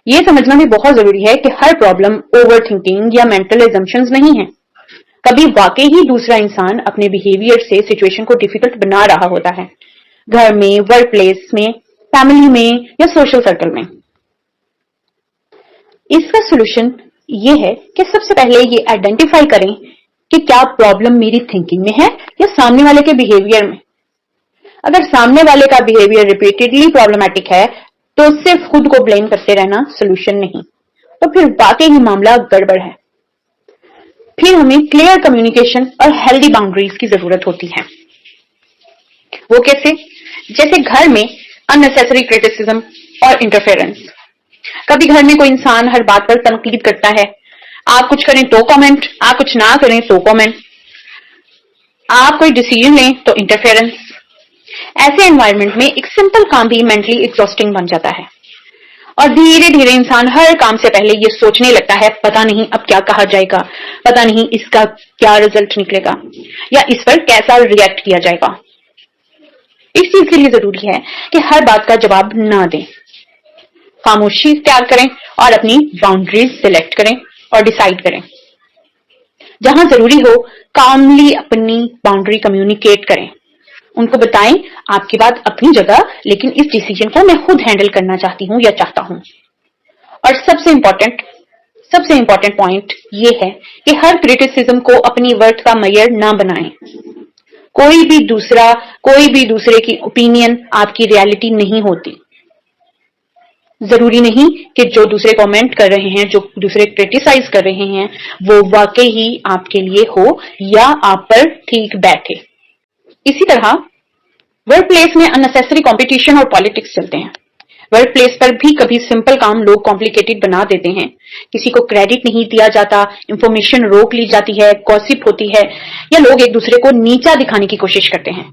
ये समझना भी बहुत जरूरी है कि हर प्रॉब्लम ओवर थिंकिंग या मेंटल एजम्पशंस नहीं है। कभी वाकई ही दूसरा इंसान अपने बिहेवियर से सिचुएशन को डिफिकल्ट बना रहा होता है, घर में, वर्क प्लेस में, फैमिली में या सोशल सर्कल में। इसका सोल्यूशन ये है कि सबसे पहले ये आइडेंटिफाई करें कि क्या प्रॉब्लम मेरी थिंकिंग में है या सामने वाले के बिहेवियर में। अगर सामने वाले का बिहेवियर रिपीटेडली प्रॉब्लमैटिक है तो सिर्फ खुद को ब्लेम करते रहना सोल्यूशन नहीं, तो फिर वाकई ही मामला गड़बड़ है। फिर हमें क्लियर कम्युनिकेशन और हेल्दी बाउंड्रीज की जरूरत होती है। वो कैसे? जैसे घर में अननेसेसरी क्रिटिसिज्म और इंटरफेरेंस। कभी घर में कोई इंसान हर बात पर तनकीद करता है। आप कुछ करें तो कमेंट, आप कुछ ना करें तो कमेंट, आप कोई डिसीजन लें तो इंटरफेरेंस। ऐसे एनवायरनमेंट में एक सिंपल काम भी मेंटली एग्जॉस्टिंग बन जाता है और धीरे धीरे इंसान हर काम से पहले ये सोचने लगता है, पता नहीं अब क्या कहा जाएगा, पता नहीं इसका क्या रिजल्ट निकलेगा या इस पर कैसा रिएक्ट किया जाएगा। इस चीज के लिए जरूरी है कि हर बात का जवाब ना दें, खामोशी इख्तियार करें और अपनी बाउंड्रीज सिलेक्ट करें और डिसाइड करें। जहां जरूरी हो कामली अपनी बाउंड्री कम्युनिकेट करें, उनको बताएं आपकी बात अपनी जगह, लेकिन इस डिसीजन को मैं खुद हैंडल करना चाहती हूँ या चाहता हूँ। और सबसे इंपॉर्टेंट पॉइंट ये है कि हर क्रिटिसिज्म को अपनी वर्थ का मेजर ना बनाएं। कोई भी दूसरे की ओपिनियन आपकी रियलिटी नहीं होती। जरूरी नहीं कि जो दूसरे कमेंट कर रहे हैं, जो दूसरे क्रिटिसाइज कर रहे हैं, वो वाकई ही आपके लिए हो या आप पर ठीक बैठे। इसी तरह वर्क प्लेस में अननेसेसरी कंपटीशन और पॉलिटिक्स चलते हैं। वर्क प्लेस पर भी कभी सिंपल काम लोग कॉम्प्लिकेटेड बना देते हैं। किसी को क्रेडिट नहीं दिया जाता, इंफॉर्मेशन रोक ली जाती है, गॉसिप होती है या लोग एक दूसरे को नीचा दिखाने की कोशिश करते हैं।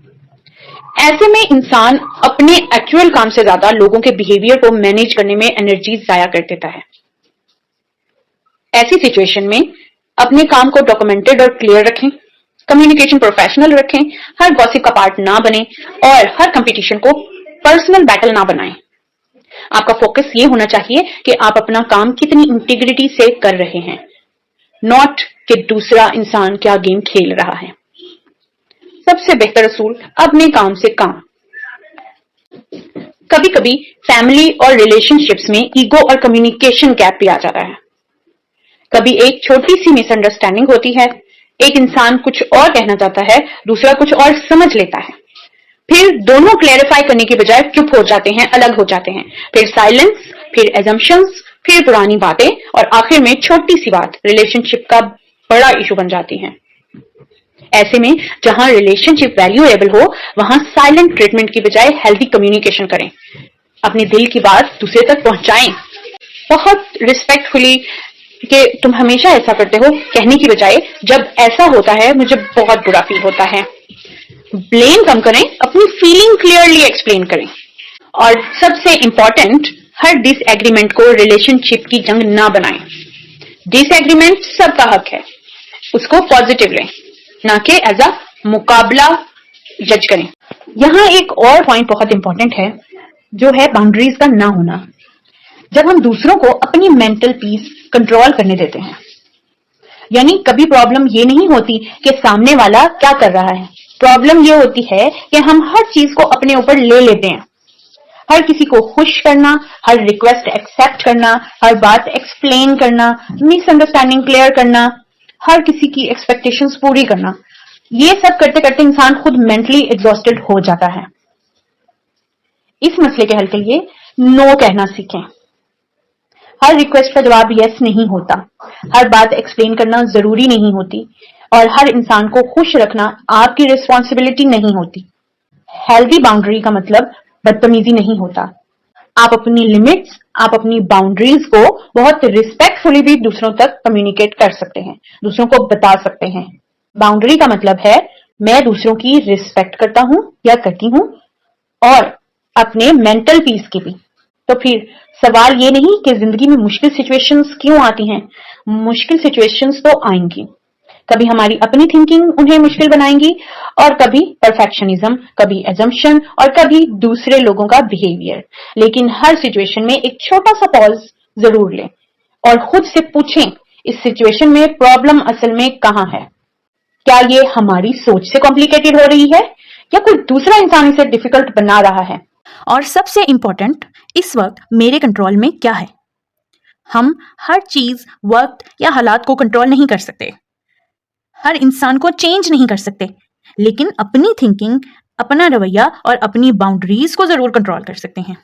ऐसे में इंसान अपने एक्चुअल काम से ज्यादा लोगों के बिहेवियर को मैनेज करने में एनर्जी जाया कर देता है। ऐसी सिचुएशन में अपने काम को डॉक्यूमेंटेड और क्लियर रखें, कम्युनिकेशन प्रोफेशनल रखें, हर गॉसिप का पार्ट ना बने और हर कंपटीशन को पर्सनल बैटल ना बनाएं। आपका फोकस ये होना चाहिए कि आप अपना काम कितनी इंटीग्रिटी से कर रहे हैं, नॉट कि दूसरा इंसान क्या गेम खेल रहा है। सबसे बेहतर असूल अपने काम से काम। कभी कभी फैमिली और रिलेशनशिप्स में ईगो और कम्युनिकेशन गैप भी आ जाता है। कभी एक छोटी सी मिसअंडरस्टैंडिंग होती है, एक इंसान कुछ और कहना चाहता है, दूसरा कुछ और समझ लेता है, फिर दोनों क्लैरिफाई करने के बजाय चुप हो जाते हैं, अलग हो जाते हैं, फिर साइलेंस, फिर एजम्पशंस, फिर पुरानी बातें और आखिर में छोटी सी बात रिलेशनशिप का बड़ा इशू बन जाती है। ऐसे में जहां रिलेशनशिप वैल्यूएबल हो वहां साइलेंट ट्रीटमेंट की बजाय हेल्दी कम्युनिकेशन करें। अपने दिल की बात दूसरे तक पहुंचाएं, बहुत रिस्पेक्टफुली कि तुम हमेशा ऐसा करते हो कहने की बजाय जब ऐसा होता है मुझे बहुत बुरा फील होता है। ब्लेम कम करें, अपनी फीलिंग क्लियरली एक्सप्लेन करें। और सबसे इंपॉर्टेंट, हर डिसएग्रीमेंट को रिलेशनशिप की जंग ना बनाएं। डिसएग्रीमेंट सबका हक है, उसको पॉजिटिव लें, ना कि एज अ मुकाबला जज करें। यहाँ एक और पॉइंट बहुत इंपॉर्टेंट है, जो है बाउंड्रीज का ना होना। जब हम दूसरों को अपनी मेंटल पीस कंट्रोल करने देते हैं, यानी कभी प्रॉब्लम ये नहीं होती कि सामने वाला क्या कर रहा है, प्रॉब्लम ये होती है कि हम हर चीज को अपने ऊपर ले लेते हैं। हर किसी को खुश करना, हर रिक्वेस्ट एक्सेप्ट करना, हर बात एक्सप्लेन करना, मिसअंडरस्टैंडिंग क्लियर करना, हर किसी की एक्सपेक्टेशंस पूरी करना, ये सब करते करते इंसान खुद मेंटली एग्जॉस्टेड हो जाता है। इस मसले के हल के लिए नो कहना सीखें। हर रिक्वेस्ट का जवाब यस नहीं होता, हर बात एक्सप्लेन करना जरूरी नहीं होती और हर इंसान को खुश रखना आपकी रिस्पॉन्सिबिलिटी नहीं होती। हेल्दी बाउंड्री का मतलब बदतमीजी नहीं होता। आप अपनी लिमिट्स, आप अपनी बाउंड्रीज को बहुत रिस्पेक्टफुली भी दूसरों तक कम्युनिकेट कर सकते हैं, दूसरों को बता सकते हैं। बाउंड्री का मतलब है मैं दूसरों की रिस्पेक्ट करता हूं या करती हूं और अपने मेंटल पीस की भी। तो फिर सवाल ये नहीं कि जिंदगी में मुश्किल सिचुएशंस क्यों आती हैं, मुश्किल सिचुएशंस तो आएंगी। कभी हमारी अपनी थिंकिंग उन्हें मुश्किल बनाएंगी और कभी परफेक्शनिज्म, कभी एजम्पशन और कभी दूसरे लोगों का बिहेवियर। लेकिन हर सिचुएशन में एक छोटा सा पॉज जरूर लें और खुद से पूछें इस सिचुएशन में प्रॉब्लम असल में कहां है। क्या ये हमारी सोच से कॉम्प्लिकेटेड हो रही है या कोई दूसरा इंसान इसे डिफिकल्ट बना रहा है? और सबसे इंपॉर्टेंट, इस वक्त मेरे कंट्रोल में क्या है? हम हर चीज, वक्त या हालात को कंट्रोल नहीं कर सकते, हर इंसान को चेंज नहीं कर सकते, लेकिन अपनी थिंकिंग, अपना रवैया और अपनी बाउंड्रीज को जरूर कंट्रोल कर सकते हैं।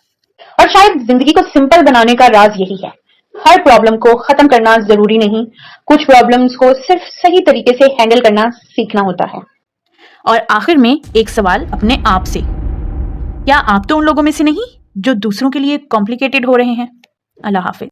और शायद जिंदगी को सिंपल बनाने का राज यही है। हर प्रॉब्लम को खत्म करना जरूरी नहीं, कुछ प्रॉब्लम्स को सिर्फ सही तरीके से हैंडल करना सीखना होता है। और आखिर में एक सवाल अपने आप से, क्या आप तो उन लोगों में से नहीं जो दूसरों के लिए कॉम्प्लिकेटेड हो रहे हैं? अल्लाह हाफिज।